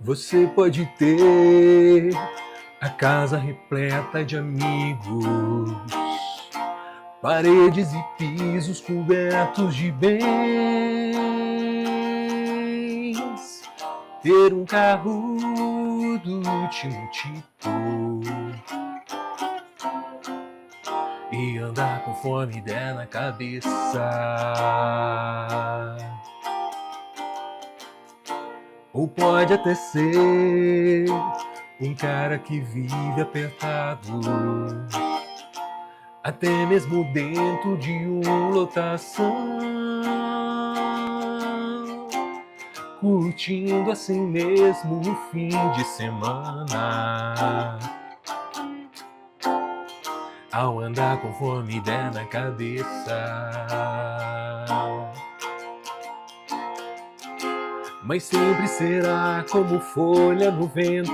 Você pode ter a casa repleta de amigos, paredes e pisos cobertos de bens, ter um carro do último tipo e andar conforme der na cabeça. Ou pode até ser um cara que vive apertado, até mesmo dentro de uma lotação, curtindo assim mesmo o fim de semana, ao andar conforme der na cabeça. Mas sempre será como folha no vento,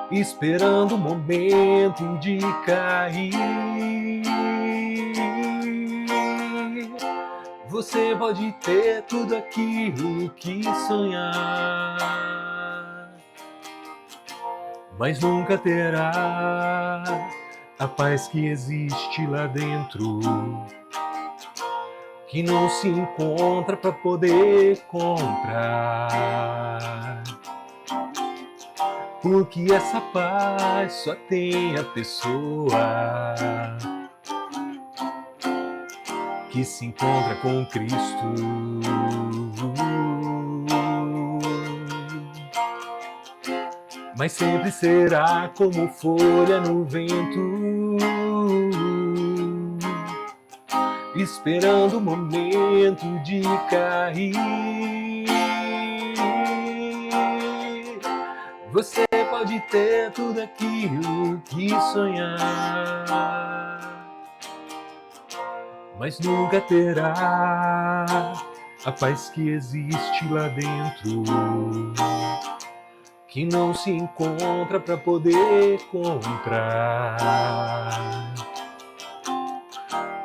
esperando o momento de cair. Você pode ter tudo aquilo que sonhar, mas nunca terá a paz que existe lá dentro, que não se encontra para poder comprar. Porque essa paz só tem a pessoa que se encontra com Cristo. Mas sempre será como folha no vento, esperando o momento de cair. Você pode ter tudo aquilo que sonhar, mas nunca terá a paz que existe lá dentro, que não se encontra para poder comprar.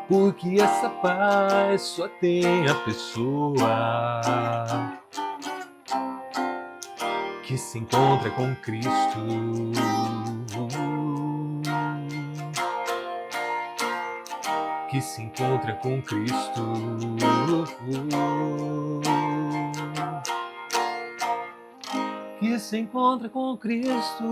Porque essa paz só tem a pessoa que se encontra com Cristo. Que se encontra com Cristo. Que se encontra com Cristo.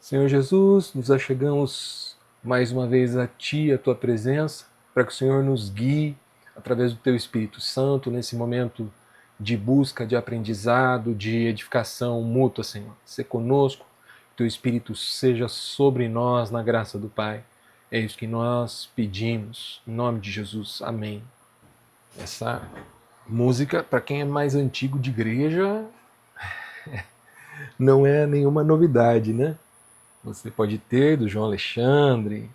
Senhor Jesus, nos achegamos mais uma vez a Ti, a Tua presença, para que o Senhor nos guie através do Teu Espírito Santo nesse momento de busca, de aprendizado, de edificação mútua, Senhor. Sê conosco, que Teu Espírito seja sobre nós na graça do Pai. É isso que nós pedimos, em nome de Jesus. Amém. Essa música, para quem é mais antigo de igreja, não é nenhuma novidade, né? Você pode ter, do João Alexandre,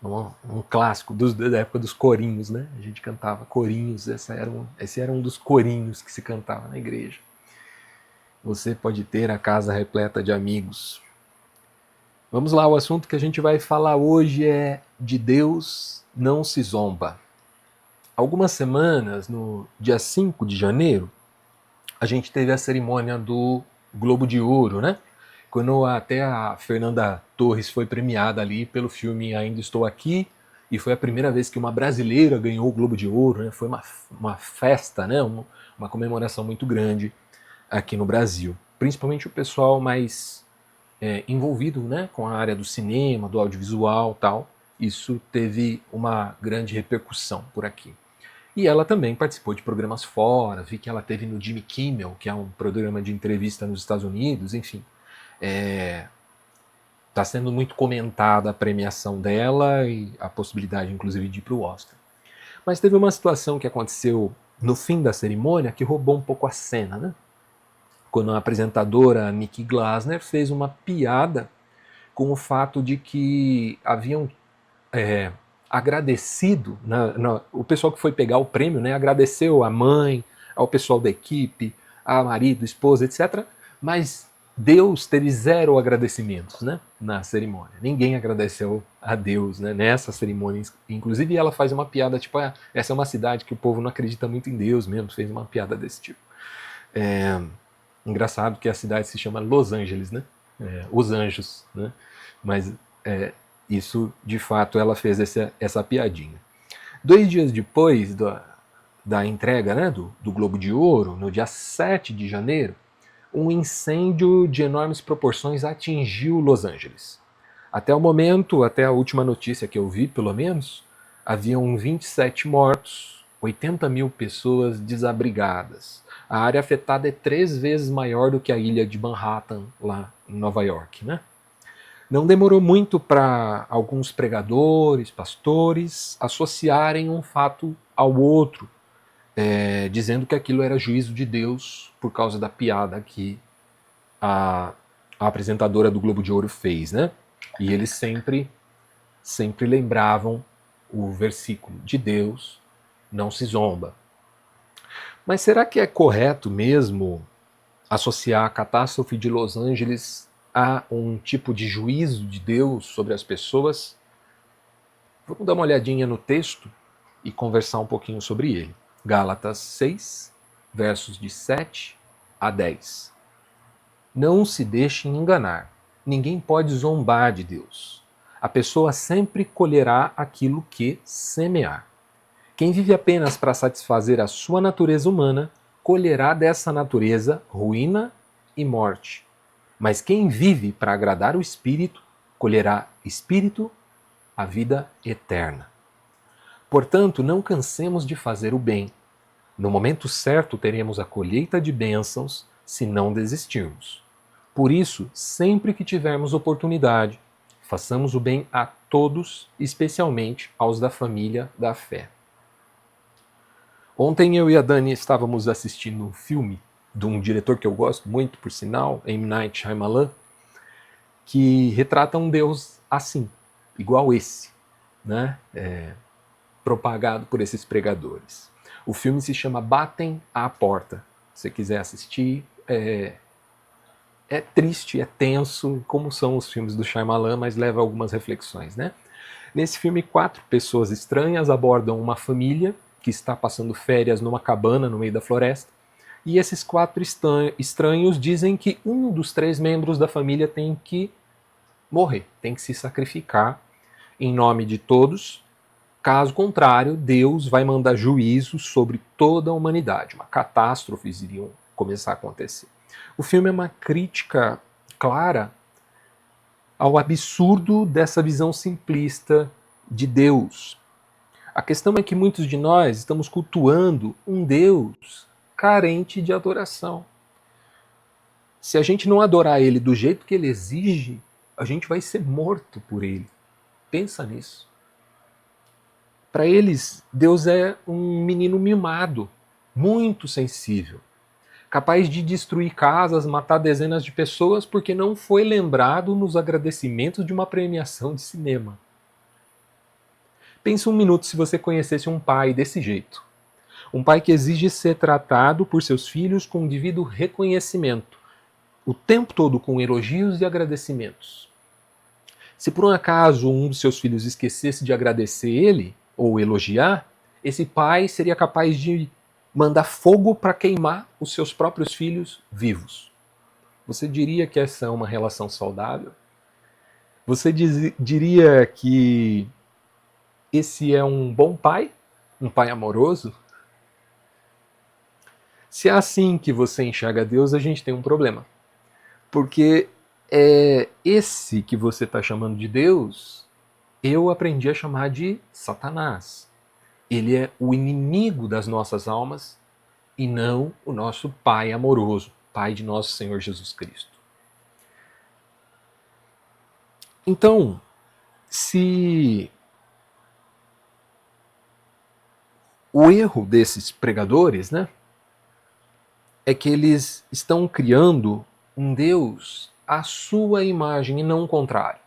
um clássico da época dos corinhos, né? A gente cantava corinhos, esse era um dos corinhos que se cantava na igreja. Você pode ter a casa repleta de amigos. Vamos lá, o assunto que a gente vai falar hoje é de Deus não se zomba. Algumas semanas, no dia 5 de janeiro, a gente teve a cerimônia do Globo de Ouro, né? Quando até a Fernanda Torres foi premiada ali pelo filme Ainda Estou Aqui, e foi a primeira vez que uma brasileira ganhou o Globo de Ouro, né? Foi uma festa, né? Uma comemoração muito grande aqui no Brasil. Principalmente o pessoal mais envolvido, né, com a área do cinema, do audiovisual, tal. Isso teve uma grande repercussão por aqui. E ela também participou de programas fora, vi que ela teve no Jimmy Kimmel, que é um programa de entrevista nos Estados Unidos, enfim. Está sendo muito comentada a premiação dela e a possibilidade, inclusive, de ir para o Oscar. Mas teve uma situação que aconteceu no fim da cerimônia que roubou um pouco a cena, né? Quando a apresentadora Nikki Glaser fez uma piada com o fato de que haviam agradecido, o pessoal que foi pegar o prêmio, né, agradeceu a mãe, ao pessoal da equipe, a marido, esposa, etc., mas Deus teve zero agradecimentos, né, na cerimônia. Ninguém agradeceu a Deus, né, nessa cerimônia. Inclusive ela faz uma piada, tipo, essa é uma cidade que o povo não acredita muito em Deus mesmo, fez uma piada desse tipo. Engraçado que a cidade se chama Los Angeles, né, Os Anjos, né, mas isso, de fato, ela fez essa piadinha. 2 dias depois da entrega, né, do Globo de Ouro, no dia 7 de janeiro, um incêndio de enormes proporções atingiu Los Angeles. Até o momento, até a última notícia que eu vi, pelo menos, haviam 27 mortos, 80 mil pessoas desabrigadas. A área afetada é 3 vezes maior do que a ilha de Manhattan, lá em Nova York, né? Não demorou muito para alguns pregadores, pastores, associarem um fato ao outro, dizendo que aquilo era juízo de Deus por causa da piada que a apresentadora do Globo de Ouro fez, né? E eles sempre lembravam o versículo de Deus, não se zomba. Mas será que é correto mesmo associar a catástrofe de Los Angeles a um tipo de juízo de Deus sobre as pessoas? Vamos dar uma olhadinha no texto e conversar um pouquinho sobre ele. Gálatas 6, versos de 7 a 10. Não se deixem enganar. Ninguém pode zombar de Deus. A pessoa sempre colherá aquilo que semear. Quem vive apenas para satisfazer a sua natureza humana, colherá dessa natureza ruína e morte. Mas quem vive para agradar o Espírito, colherá Espírito, a vida eterna. Portanto, não cansemos de fazer o bem. No momento certo teremos a colheita de bênçãos, se não desistirmos. Por isso, sempre que tivermos oportunidade, façamos o bem a todos, especialmente aos da família da fé. Ontem eu e a Dani estávamos assistindo um filme de um diretor que eu gosto muito, por sinal, M. Night Shyamalan, que retrata um Deus assim, igual esse, né? Propagado por esses pregadores. O filme se chama Batem à Porta. Se você quiser assistir, é triste, é tenso, como são os filmes do Shyamalan, mas leva algumas reflexões, né? Nesse filme, 4 pessoas estranhas abordam uma família que está passando férias numa cabana no meio da floresta, e esses 4 estranhos dizem que um dos 3 membros da família tem que morrer, tem que se sacrificar em nome de todos. Caso contrário, Deus vai mandar juízo sobre toda a humanidade. Uma catástrofe iriam começar a acontecer. O filme é uma crítica clara ao absurdo dessa visão simplista de Deus. A questão é que muitos de nós estamos cultuando um Deus carente de adoração. Se a gente não adorar ele do jeito que ele exige, a gente vai ser morto por ele. Pensa nisso. Para eles, Deus é um menino mimado, muito sensível, capaz de destruir casas, matar dezenas de pessoas porque não foi lembrado nos agradecimentos de uma premiação de cinema. Pense um minuto se você conhecesse um pai desse jeito. Um pai que exige ser tratado por seus filhos com um devido reconhecimento, o tempo todo com elogios e agradecimentos. Se por um acaso um dos seus filhos esquecesse de agradecer ele, ou elogiar, esse pai seria capaz de mandar fogo para queimar os seus próprios filhos vivos. Você diria que essa é uma relação saudável? Você diria que esse é um bom pai? Um pai amoroso? Se é assim que você enxerga Deus, a gente tem um problema. Porque esse que você está chamando de Deus, eu aprendi a chamar de Satanás. Ele é o inimigo das nossas almas e não o nosso Pai amoroso, Pai de nosso Senhor Jesus Cristo. Então, se o erro desses pregadores, né, é que eles estão criando um Deus à sua imagem e não o contrário.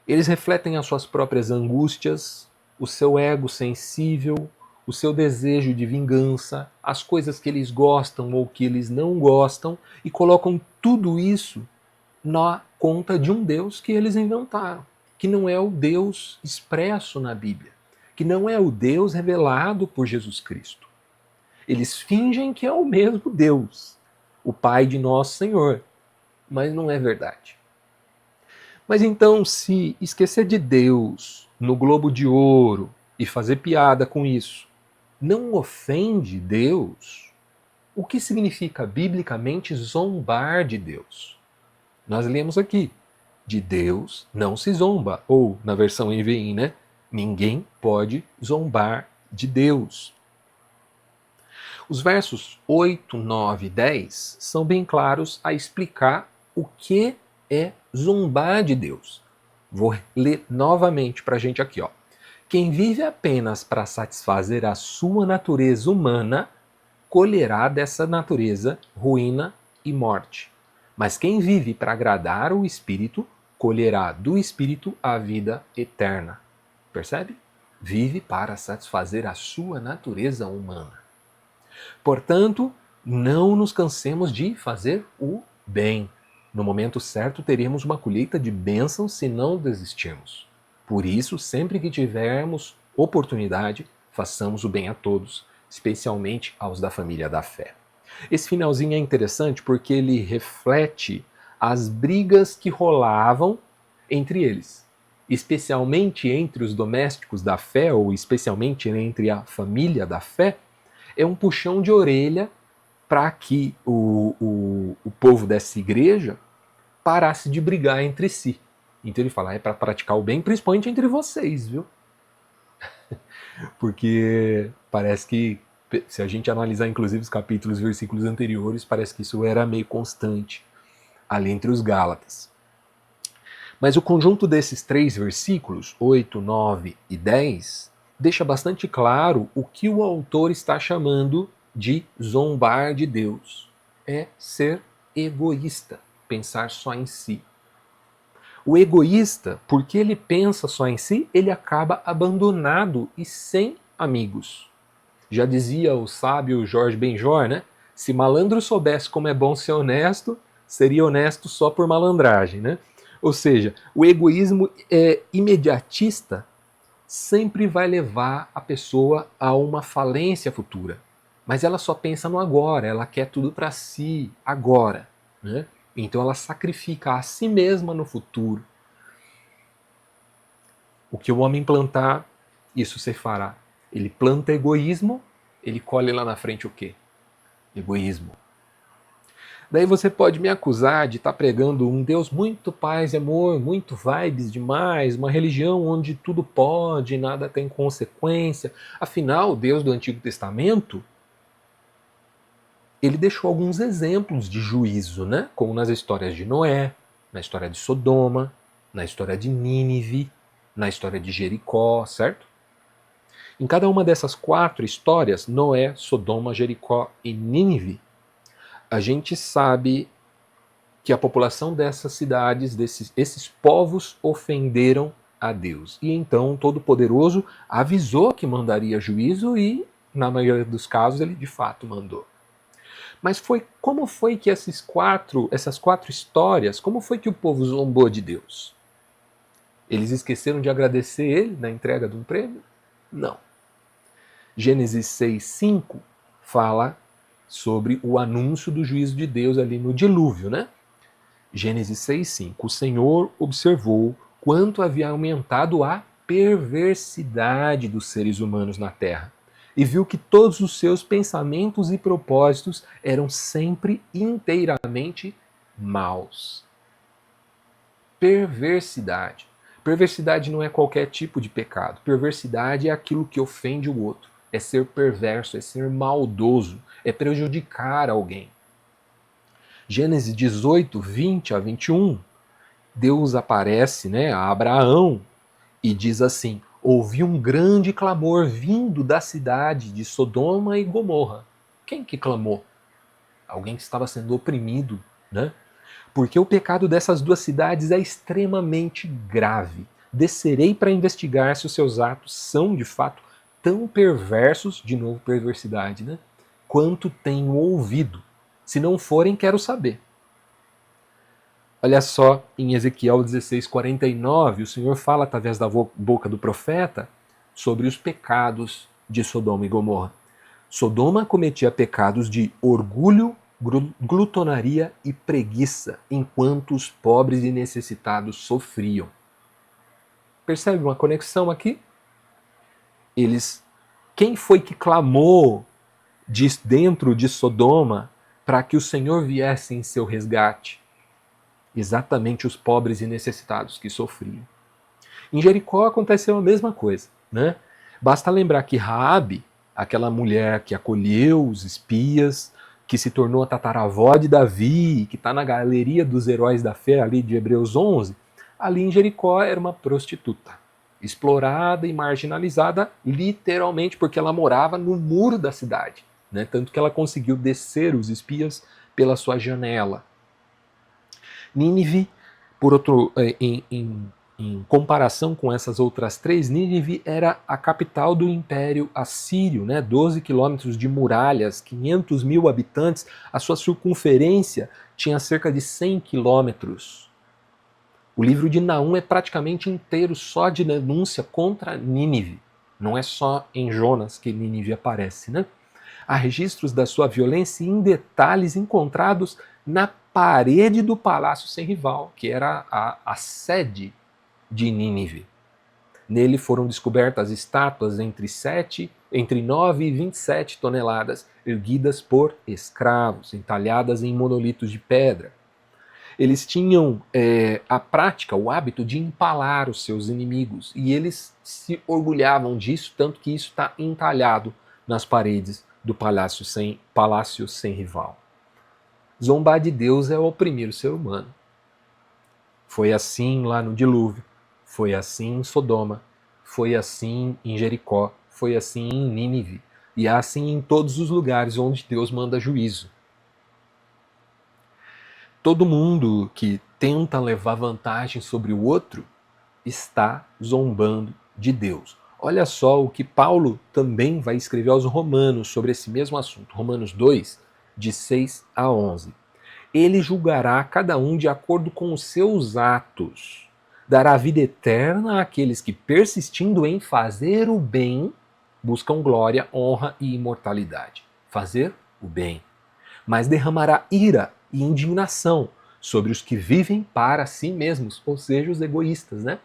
Eles refletem as suas próprias angústias, o seu ego sensível, o seu desejo de vingança, as coisas que eles gostam ou que eles não gostam, e colocam tudo isso na conta de um Deus que eles inventaram, que não é o Deus expresso na Bíblia, que não é o Deus revelado por Jesus Cristo. Eles fingem que é o mesmo Deus, o Pai de nosso Senhor, mas não é verdade. Mas então, se esquecer de Deus no globo de ouro e fazer piada com isso não ofende Deus, o que significa biblicamente zombar de Deus? Nós lemos aqui, de Deus não se zomba, ou na versão NVI, né? Ninguém pode zombar de Deus. Os versos 8, 9 e 10 são bem claros a explicar o que é zombar de Deus. Vou ler novamente para a gente aqui, ó. Quem vive apenas para satisfazer a sua natureza humana, colherá dessa natureza ruína e morte. Mas quem vive para agradar o Espírito, colherá do Espírito a vida eterna. Percebe? Vive para satisfazer a sua natureza humana. Portanto, não nos cansemos de fazer o bem. No momento certo, teremos uma colheita de bênçãos se não desistirmos. Por isso, sempre que tivermos oportunidade, façamos o bem a todos, especialmente aos da família da fé. Esse finalzinho é interessante porque ele reflete as brigas que rolavam entre eles, especialmente entre os domésticos da fé, ou especialmente entre a família da fé. É um puxão de orelha para que o povo dessa igreja parasse de brigar entre si. Então ele fala, é para praticar o bem, principalmente entre vocês, viu? Porque parece que, se a gente analisar inclusive os capítulos e versículos anteriores, parece que isso era meio constante ali entre os Gálatas. Mas o conjunto desses 3 versículos, 8, 9 e 10, deixa bastante claro o que o autor está chamando de zombar de Deus. É ser egoísta, pensar só em si. O egoísta, porque ele pensa só em si, ele acaba abandonado e sem amigos. Já dizia o sábio Jorge Benjor, né? Se malandro soubesse como é bom ser honesto, seria honesto só por malandragem, né? Ou seja, o egoísmo imediatista sempre vai levar a pessoa a uma falência futura. Mas ela só pensa no agora, ela quer tudo para si, agora, né? Então ela sacrifica a si mesma no futuro. O que o homem plantar, isso se fará. Ele planta egoísmo, ele colhe lá na frente o quê? Egoísmo. Daí você pode me acusar de estar pregando um Deus muito paz e amor, muito vibes demais, uma religião onde tudo pode, nada tem consequência. Afinal, o Deus do Antigo Testamento, ele deixou alguns exemplos de juízo, né? Como nas histórias de Noé, na história de Sodoma, na história de Nínive, na história de Jericó, certo? Em cada uma dessas 4 histórias, Noé, Sodoma, Jericó e Nínive, a gente sabe que a população dessas cidades, esses povos, ofenderam a Deus. E então o Todo-Poderoso avisou que mandaria juízo e, na maioria dos casos, ele de fato mandou. Mas como foi que essas 4 histórias, como foi que o povo zombou de Deus? Eles esqueceram de agradecer ele na entrega de um prêmio? Não. Gênesis 6:5 fala sobre o anúncio do juízo de Deus ali no dilúvio, né? Gênesis 6:5. O Senhor observou quanto havia aumentado a perversidade dos seres humanos na terra e viu que todos os seus pensamentos e propósitos eram sempre inteiramente maus. Perversidade. Perversidade não é qualquer tipo de pecado. Perversidade é aquilo que ofende o outro. É ser perverso, é ser maldoso, é prejudicar alguém. Gênesis 18, 20 a 21, Deus aparece, né, a Abraão e diz assim: ouvi um grande clamor vindo da cidade de Sodoma e Gomorra. Quem que clamou? Alguém que estava sendo oprimido, né? Porque o pecado dessas 2 cidades é extremamente grave. Descerei para investigar se os seus atos são, de fato, tão perversos, de novo perversidade, né? Quanto têm ouvido. Se não forem, quero saber. Olha só, em Ezequiel 16:49, o Senhor fala através da boca do profeta sobre os pecados de Sodoma e Gomorra. Sodoma cometia pecados de orgulho, glutonaria e preguiça, enquanto os pobres e necessitados sofriam. Percebe uma conexão aqui? Quem foi que clamou dentro de Sodoma para que o Senhor viesse em seu resgate? Exatamente os pobres e necessitados que sofriam. Em Jericó aconteceu a mesma coisa, né? Basta lembrar que Raabe, aquela mulher que acolheu os espias, que se tornou a tataravó de Davi, que está na galeria dos heróis da fé ali de Hebreus 11, ali em Jericó era uma prostituta, explorada e marginalizada literalmente porque ela morava no muro da cidade, né? Tanto que ela conseguiu descer os espias pela sua janela. Nínive, em comparação com essas outras três, Nínive era a capital do Império Assírio, né? 12 quilômetros de muralhas, 500 mil habitantes, a sua circunferência tinha cerca de 100 quilômetros. O livro de Naum é praticamente inteiro só de denúncia contra Nínive. Não é só em Jonas que Nínive aparece, né? Há registros da sua violência em detalhes encontrados na parede do Palácio Sem Rival, que era a sede de Nínive. Nele foram descobertas estátuas entre 9 e 27 toneladas, erguidas por escravos, entalhadas em monolitos de pedra. Eles tinham a prática, o hábito de empalar os seus inimigos, e eles se orgulhavam disso, tanto que isso está entalhado nas paredes do Palácio Sem Rival. Zombar de Deus é oprimir o ser humano. Foi assim lá no dilúvio, foi assim em Sodoma, foi assim em Jericó, foi assim em Nínive, e é assim em todos os lugares onde Deus manda juízo. Todo mundo que tenta levar vantagem sobre o outro está zombando de Deus. Olha só o que Paulo também vai escrever aos Romanos sobre esse mesmo assunto. Romanos 2, de 6 a 11. Ele julgará cada um de acordo com os seus atos. Dará vida eterna àqueles que, persistindo em fazer o bem, buscam glória, honra e imortalidade. Fazer o bem. Mas derramará ira e indignação sobre os que vivem para si mesmos, ou seja, os egoístas, né?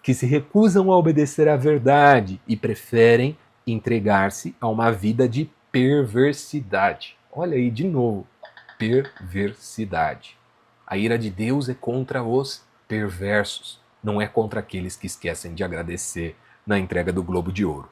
Que se recusam a obedecer à verdade e preferem entregar-se a uma vida de perversidade. Olha aí de novo, perversidade. A ira de Deus é contra os perversos, não é contra aqueles que esquecem de agradecer na entrega do Globo de Ouro.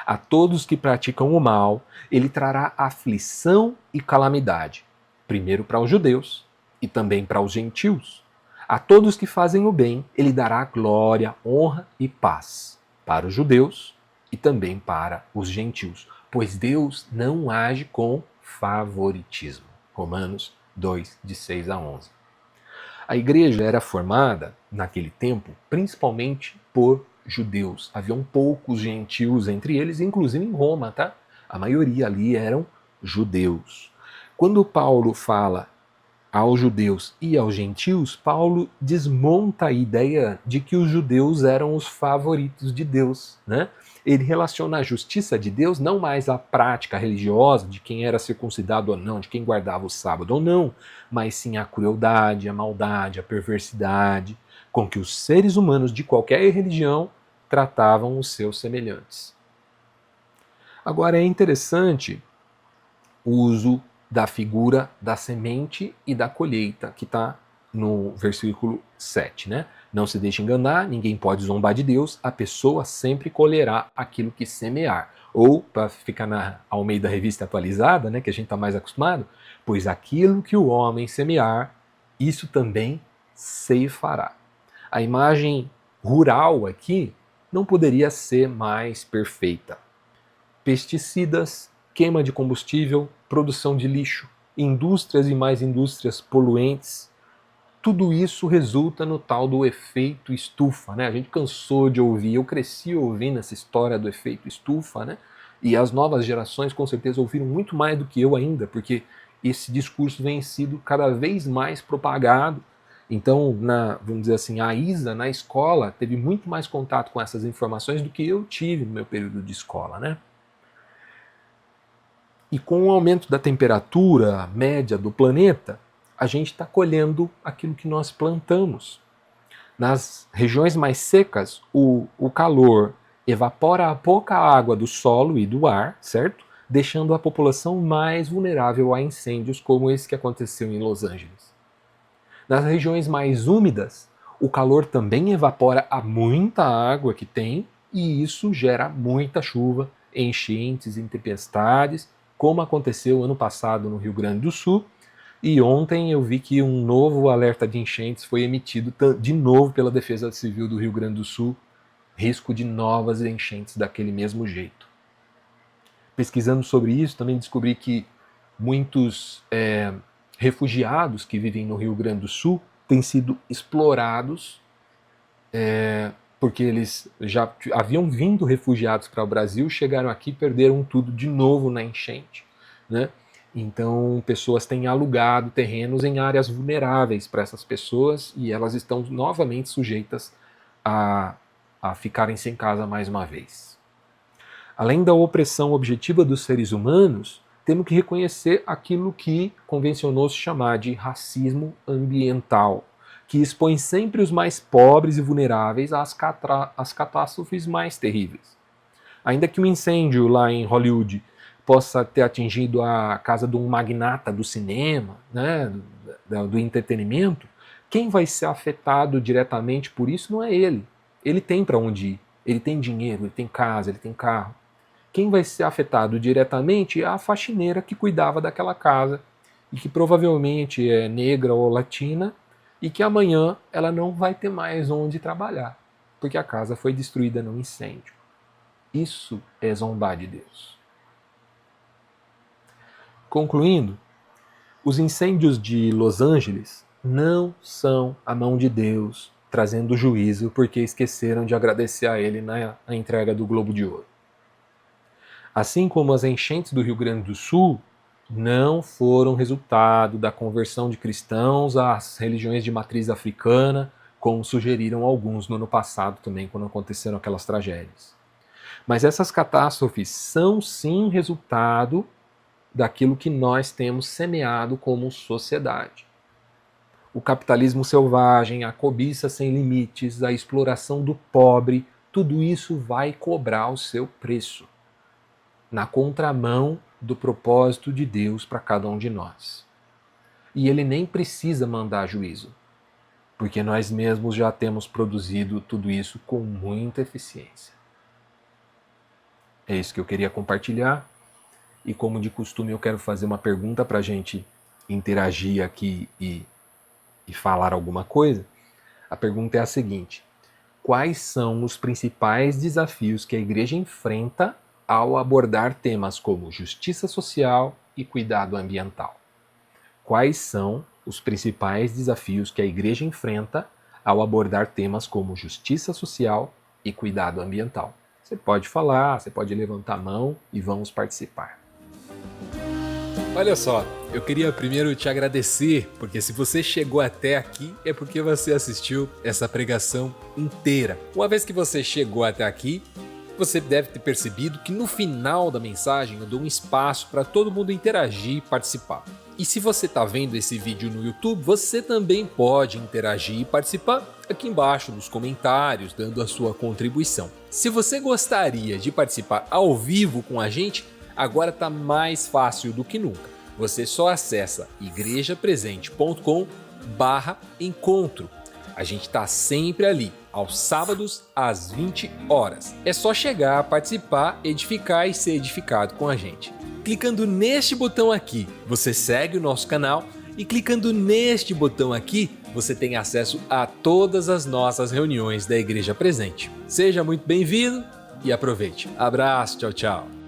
A todos que praticam o mal, ele trará aflição e calamidade, primeiro para os judeus e também para os gentios. A todos que fazem o bem, ele dará glória, honra e paz, para os judeus e também para os gentios, pois Deus não age com favoritismo. Romanos 2, de 6 a 11. A igreja era formada, naquele tempo, principalmente por judeus. Haviam poucos gentios entre eles, inclusive em Roma, tá? A maioria ali eram judeus. Quando Paulo fala aos judeus e aos gentios, Paulo desmonta a ideia de que os judeus eram os favoritos de Deus, né? Ele relaciona a justiça de Deus não mais à prática religiosa de quem era circuncidado ou não, de quem guardava o sábado ou não, mas sim à crueldade, à maldade, à perversidade com que os seres humanos de qualquer religião tratavam os seus semelhantes. Agora é interessante o uso da figura da semente e da colheita, que está no versículo 7, né? Não se deixe enganar, ninguém pode zombar de Deus, a pessoa sempre colherá aquilo que semear. Ou, para ficar na Almeida Revista Atualizada, né, que a gente está mais acostumado, pois aquilo que o homem semear, isso também ceifará. A imagem rural aqui não poderia ser mais perfeita. Pesticidas, queima de combustível, produção de lixo, indústrias e mais indústrias poluentes, tudo isso resulta no tal do efeito estufa, né? A gente cansou de ouvir, eu cresci ouvindo essa história do efeito estufa, né? E as novas gerações com certeza ouviram muito mais do que eu ainda, porque esse discurso vem sido cada vez mais propagado. Então, vamos dizer assim, a Isa na escola teve muito mais contato com essas informações do que eu tive no meu período de escola, né? E com o aumento da temperatura média do planeta, a gente está colhendo aquilo que nós plantamos. Nas regiões mais secas, o calor evapora a pouca água do solo e do ar, certo? Deixando a população mais vulnerável a incêndios como esse que aconteceu em Los Angeles. Nas regiões mais úmidas, o calor também evapora a muita água que tem e isso gera muita chuva, enchentes e tempestades, como aconteceu ano passado no Rio Grande do Sul. E ontem eu vi que um novo alerta de enchentes foi emitido de novo pela Defesa Civil do Rio Grande do Sul, risco de novas enchentes daquele mesmo jeito. Pesquisando sobre isso, também descobri que muitos refugiados que vivem no Rio Grande do Sul têm sido explorados porque eles já haviam vindo refugiados para o Brasil, chegaram aqui e perderam tudo de novo na enchente, né? Então, pessoas têm alugado terrenos em áreas vulneráveis para essas pessoas e elas estão novamente sujeitas a ficarem sem casa mais uma vez. Além da opressão objetiva dos seres humanos, temos que reconhecer aquilo que convencionou-se chamar de racismo ambiental, que expõe sempre os mais pobres e vulneráveis às catástrofes mais terríveis. Ainda que um incêndio lá em Hollywood possa ter atingido a casa de um magnata do cinema, né, do entretenimento, quem vai ser afetado diretamente por isso não é ele. Ele tem para onde ir, ele tem dinheiro, ele tem casa, ele tem carro. Quem vai ser afetado diretamente é a faxineira que cuidava daquela casa e que provavelmente é negra ou latina e que amanhã ela não vai ter mais onde trabalhar, porque a casa foi destruída num incêndio. Isso é zombar de Deus. Concluindo, os incêndios de Los Angeles não são a mão de Deus trazendo juízo porque esqueceram de agradecer a Ele na entrega do Globo de Ouro. Assim como as enchentes do Rio Grande do Sul não foram resultado da conversão de cristãos às religiões de matriz africana, como sugeriram alguns no ano passado também, quando aconteceram aquelas tragédias. Mas essas catástrofes são sim resultado daquilo que nós temos semeado como sociedade. O capitalismo selvagem, a cobiça sem limites, a exploração do pobre, tudo isso vai cobrar o seu preço, na contramão do propósito de Deus para cada um de nós. E ele nem precisa mandar juízo, porque nós mesmos já temos produzido tudo isso com muita eficiência. É isso que eu queria compartilhar. E como de costume eu quero fazer uma pergunta para a gente interagir aqui e falar alguma coisa. A pergunta é a seguinte: quais são os principais desafios que a igreja enfrenta ao abordar temas como justiça social e cuidado ambiental? Quais são os principais desafios que a igreja enfrenta ao abordar temas como justiça social e cuidado ambiental? Você pode falar, você pode levantar a mão e vamos participar. Olha só, eu queria primeiro te agradecer, porque se você chegou até aqui é porque você assistiu essa pregação inteira. Uma vez que você chegou até aqui, você deve ter percebido que no final da mensagem eu dou um espaço para todo mundo interagir e participar. E se você está vendo esse vídeo no YouTube, você também pode interagir e participar aqui embaixo nos comentários, dando a sua contribuição. Se você gostaria de participar ao vivo com a gente, agora está mais fácil do que nunca. Você só acessa igrejapresente.com/encontro. A gente está sempre ali, aos sábados às 20 horas. É só chegar, participar, edificar e ser edificado com a gente. Clicando neste botão aqui, você segue o nosso canal e clicando neste botão aqui, você tem acesso a todas as nossas reuniões da Igreja Presente. Seja muito bem-vindo e aproveite. Abraço, tchau, tchau.